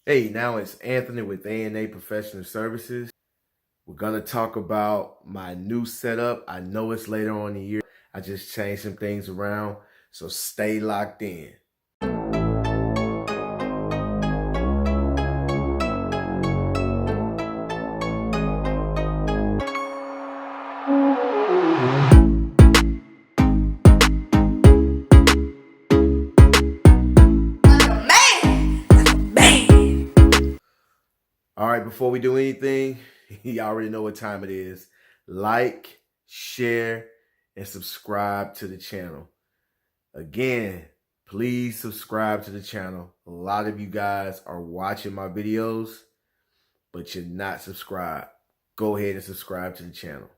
Hey, now it's Anthony with A&A Professional Services. We're going to talk about my new setup. I know it's later on in the year. I just changed some things around, so stay locked in. All right, before we do anything, you already know what time it is. Like, share, and subscribe to the channel. Again, please subscribe to the channel. A lot of you guys are watching my videos, but you're not subscribed. Go ahead and subscribe to the channel.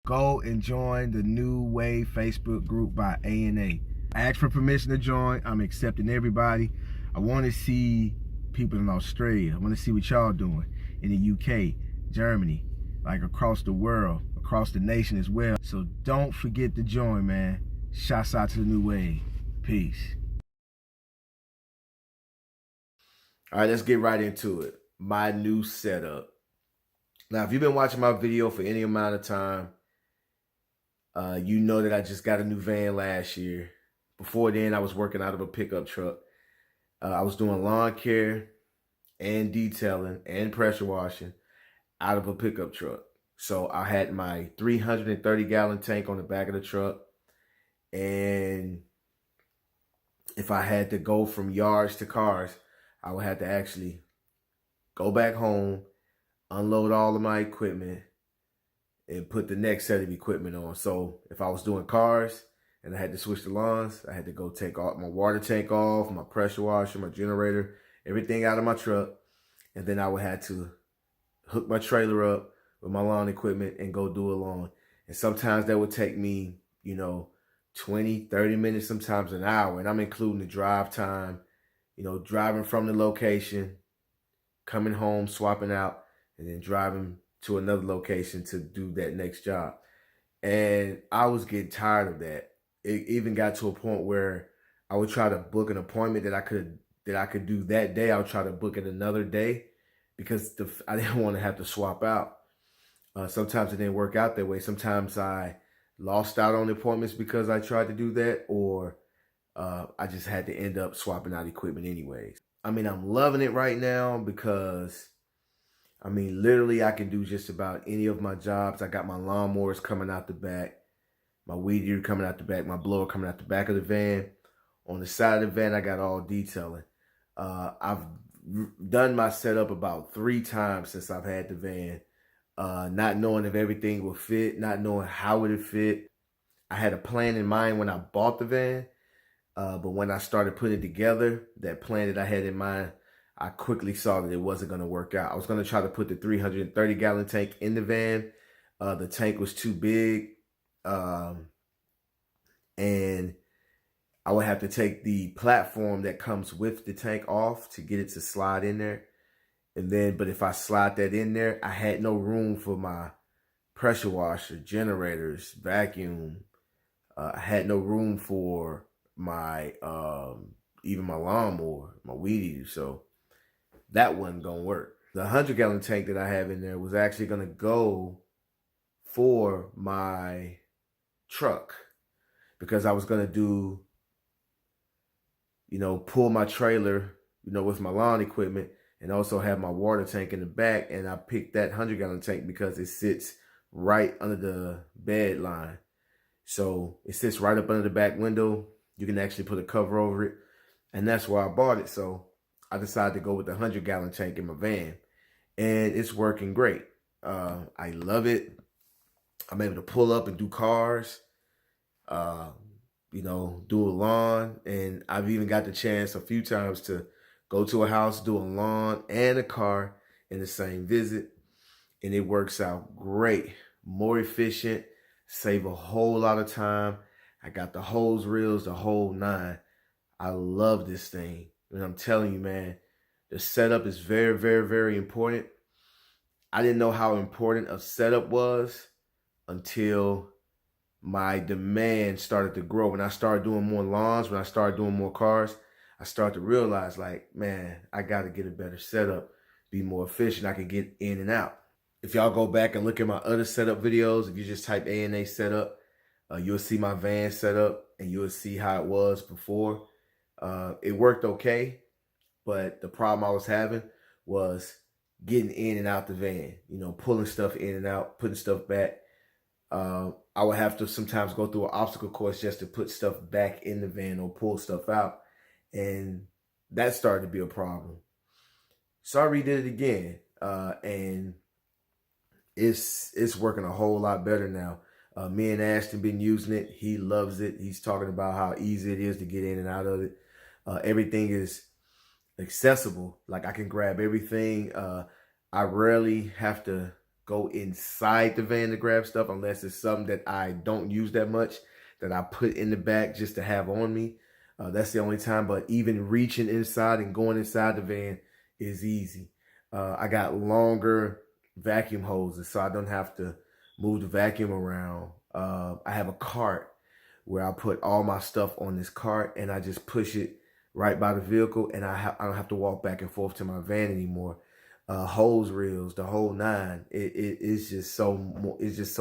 Go and join the NewWave Facebook group by A&A. Ask for permission to join. I'm accepting everybody. I want to see people in Australia. I want to see what y'all doing in the UK, Germany, like across the world, across the nation as well. So don't forget to join, man. Shouts out to the NewWave. Peace. All right, let's get right into it. My new setup. Now, if you've been watching my video for any amount of time, you know that I just got a new van last year. Before then, I was working out of a pickup truck. I was doing lawn care and detailing and pressure washing out of a pickup truck. So I had my 330-gallon tank on the back of the truck. And if I had to go from yards to cars, I would have to actually go back home, unload all of my equipment, and put the next set of equipment on. So if I was doing cars and I had to switch the lawns, I had to go take off my water tank off, my pressure washer, my generator, everything out of my truck. And then I would have to hook my trailer up with my lawn equipment and go do a lawn. And sometimes that would take me, 20, 30 minutes, sometimes an hour. And I'm including the drive time, driving from the location, coming home, swapping out, and then driving to another location to do that next job. And I was getting tired of that. It even got to a point where I would try to book an appointment that I could do that day. I would try to book it another day because I didn't want to have to swap out. Sometimes it didn't work out that way. Sometimes I lost out on appointments because I tried to do that, or I just had to end up swapping out equipment anyways. I mean, I'm loving it right now because literally I can do just about any of my jobs. I got my lawnmowers coming out the back, my weed eater coming out the back, my blower coming out the back of the van. On the side of the van, I got all detailing. I've done my setup about 3 times since I've had the van, not knowing if everything will fit, not knowing how it would fit. I had a plan in mind when I bought the van, but when I started putting it together, that plan that I had in mind, I quickly saw that it wasn't going to work out. I was going to try to put the 330-gallon tank in the van. The tank was too big, and I would have to take the platform that comes with the tank off to get it to slide in there. But if I slide that in there, I had no room for my pressure washer, generators, vacuum. I had no room for my even my lawnmower, my weed eater. So that wasn't gonna work. The 100-gallon tank that I have in there was actually gonna go for my truck because I was gonna do, pull my trailer, with my lawn equipment and also have my water tank in the back. And I picked that 100-gallon tank because it sits right under the bed line. So it sits right up under the back window. You can actually put a cover over it. And that's why I bought it. So I decided to go with the 100-gallon tank in my van. And it's working great. I love it. I'm able to pull up and do cars, do a lawn. And I've even got the chance a few times to go to a house, do a lawn and a car in the same visit. And it works out great. More efficient, save a whole lot of time. I got the hose reels, the whole 9. I love this thing. And I'm telling you, man, the setup is very, very, very important. I didn't know how important a setup was until my demand started to grow. When I started doing more lawns, when I started doing more cars, I started to realize, like, man, I got to get a better setup, be more efficient. I can get in and out. If y'all go back and look at my other setup videos, if you just type A&A setup, you'll see my van setup and you'll see how it was before. It worked okay, but the problem I was having was getting in and out the van, you know, pulling stuff in and out, putting stuff back. I would have to sometimes go through an obstacle course just to put stuff back in the van or pull stuff out. And that started to be a problem. So I redid it again. And it's working a whole lot better now. Me and Ashton been using it. He loves it. He's talking about how easy it is to get in and out of it. Everything is accessible. Like I can grab everything. I rarely have to go inside the van to grab stuff unless it's something that I don't use that much, that I put in the back just to have on me. That's the only time. But even reaching inside and going inside the van is easy. I got longer vacuum hoses, so I don't have to move the vacuum around. I have a cart where I put all my stuff on this cart and I just push it right by the vehicle, and I don't have to walk back and forth to my van anymore. Hose reels, the whole nine. It's just so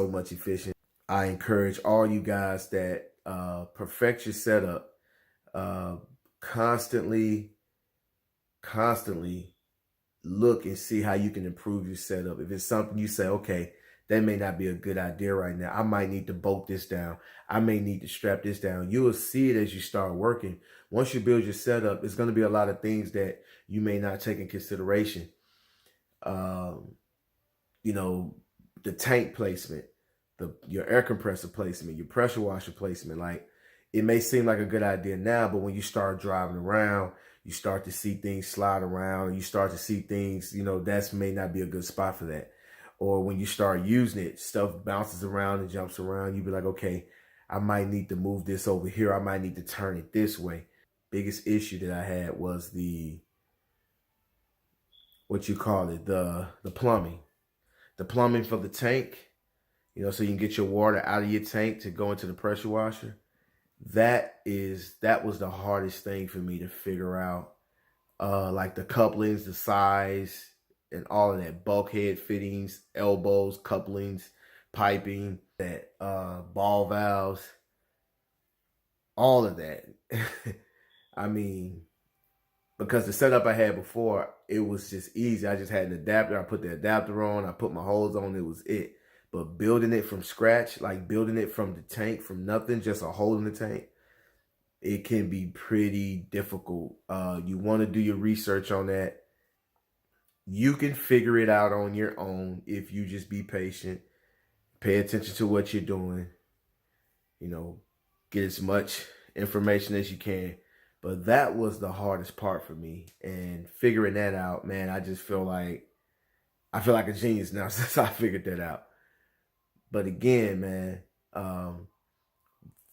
much efficient. I encourage all you guys that perfect your setup. Constantly look and see how you can improve your setup. If it's something you say, okay, that may not be a good idea right now. I might need to bolt this down. I may need to strap this down. You will see it as you start working. Once you build your setup, it's going to be a lot of things that you may not take in consideration. You know, the tank placement, your air compressor placement, your pressure washer placement. Like, it may seem like a good idea now, but when you start driving around, you start to see things slide around, and you start to see things, you know, that may not be a good spot for that. Or when you start using it, stuff bounces around and jumps around. You be like, okay, I might need to move this over here. I might need to turn it this way. Biggest issue that I had was the plumbing. The plumbing for the tank, you know, so you can get your water out of your tank to go into the pressure washer. That was the hardest thing for me to figure out. Like the couplings, the size, and all of that, bulkhead fittings, elbows, couplings, piping, that ball valves, all of that. I mean, because the setup I had before, it was just easy. I just had an adapter. I put the adapter on. I put my hose on. It was it. But building it from scratch, like building it from the tank, from nothing, just a hole in the tank, it can be pretty difficult. You want to do your research on that. You can figure it out on your own if you just be patient, pay attention to what you're doing, you know, get as much information as you can. But that was the hardest part for me. And figuring that out, man, I feel like a genius now since I figured that out. But again, man,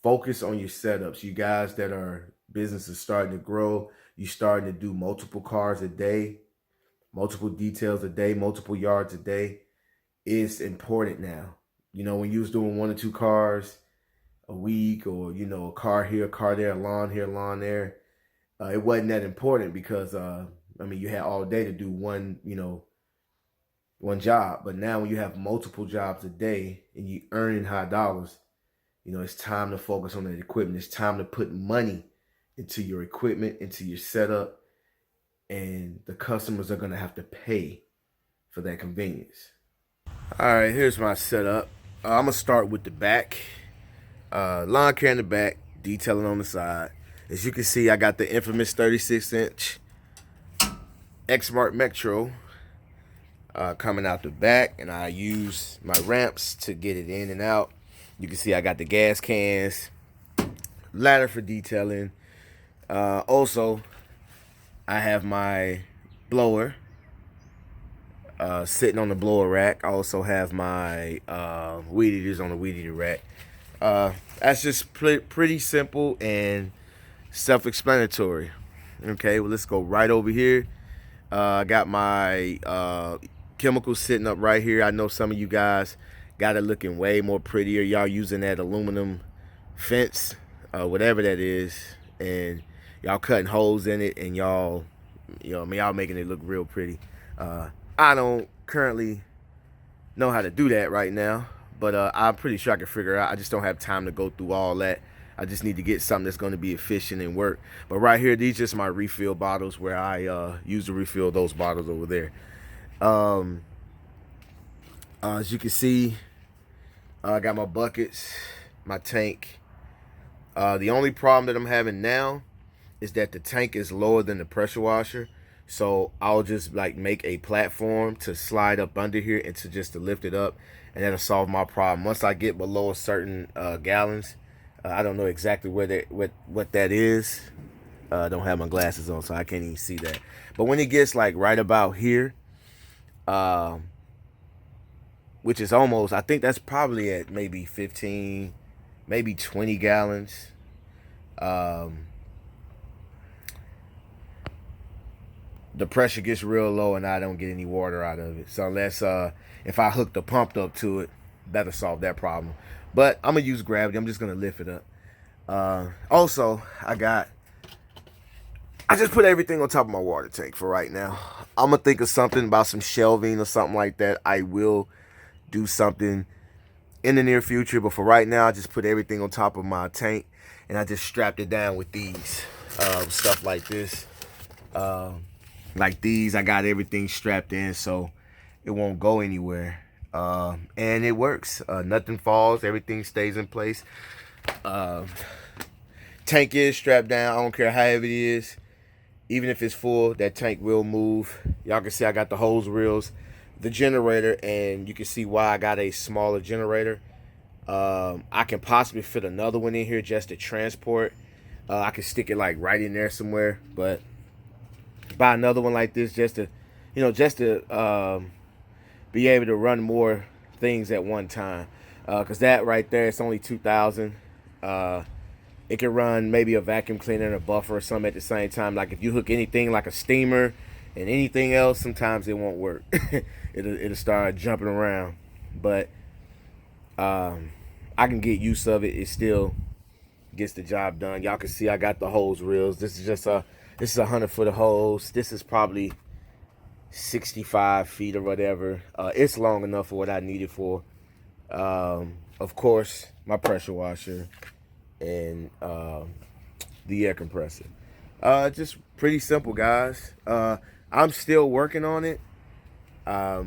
focus on your setups. You guys that are businesses starting to grow, you starting to do multiple cars a day, multiple details a day, multiple yards a day. It's important now. You know, when you was doing 1 or 2 cars a week, or, you know, a car here, a car there, a lawn here, lawn there, it wasn't that important because, I mean, you had all day to do one job. But now when you have multiple jobs a day and you earning high dollars, you know, it's time to focus on that equipment. It's time to put money into your equipment, into your setup, and the customers are going to have to pay for that convenience. All right, here's my setup. I'm going to start with the back. Lawn care in the back, detailing on the side. As you can see, I got the infamous 36-inch X-Mark Metro coming out the back, and I use my ramps to get it in and out. You can see I got the gas cans, ladder for detailing. Also, I have my blower sitting on the blower rack. I also have my weed eaters on the weed eater rack. That's just pretty simple and self-explanatory. Okay, well, let's go right over here. I got my chemicals sitting up right here. I know some of you guys got it looking way more prettier. Y'all using that aluminum fence, whatever that is, and y'all cutting holes in it, and y'all making it look real pretty. I don't currently know how to do that right now, but I'm pretty sure I can figure it out. I just don't have time to go through all that. I just need to get something that's going to be efficient and work. But right here, these just my refill bottles where I use to refill those bottles over there. As you can see, I got my buckets, my tank. The only problem that I'm having now is that the tank is lower than the pressure washer. So I'll just like make a platform to slide up under here and to lift it up, and that'll solve my problem. Once I get below a certain gallons, I don't know exactly what that is. I don't have my glasses on, so I can't even see that. But when it gets like right about here, which is almost, I think that's probably at maybe 15, maybe 20 gallons. The pressure gets real low and I don't get any water out of it. So unless if I hook the pump up to it, that'll solve that problem. But I'm gonna use gravity. I'm just gonna lift it up. Also, I just put everything on top of my water tank for right now. I'm gonna think of something about some shelving or something like that. I will do something in the near future, but for right now, I just put everything on top of my tank, and I just strapped it down with these stuff like this. Like these, I got everything strapped in so it won't go anywhere. And it works. Nothing falls, everything stays in place. Tank is strapped down. I don't care how heavy it is. Even if it's full, that tank will move. Y'all can see I got the hose reels, the generator, and you can see why I got a smaller generator. I can possibly fit another one in here just to transport. I can stick it like right in there somewhere, but buy another one like this just to, be able to run more things at one time. Because that right there, it's only 2,000. It can run maybe a vacuum cleaner and a buffer or something at the same time. Like if you hook anything like a steamer and anything else, sometimes it won't work. it'll start jumping around. But I can get use of it. It still gets the job done. Y'all can see I got the hose reels. This is just a 100-foot hose. This is probably 65 feet or whatever. It's long enough for what I need it for. Of course, my pressure washer and the air compressor. Just pretty simple, guys. I'm still working on it. I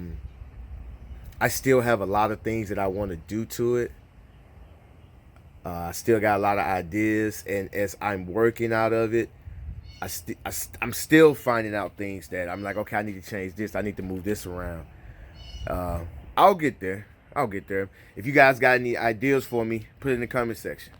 still have a lot of things that I want to do to it. I still got a lot of ideas, and as I'm working out of it, I'm still finding out things that I'm like, okay, I need to change this. I need to move this around. I'll get there. If you guys got any ideas for me, put it in the comment section.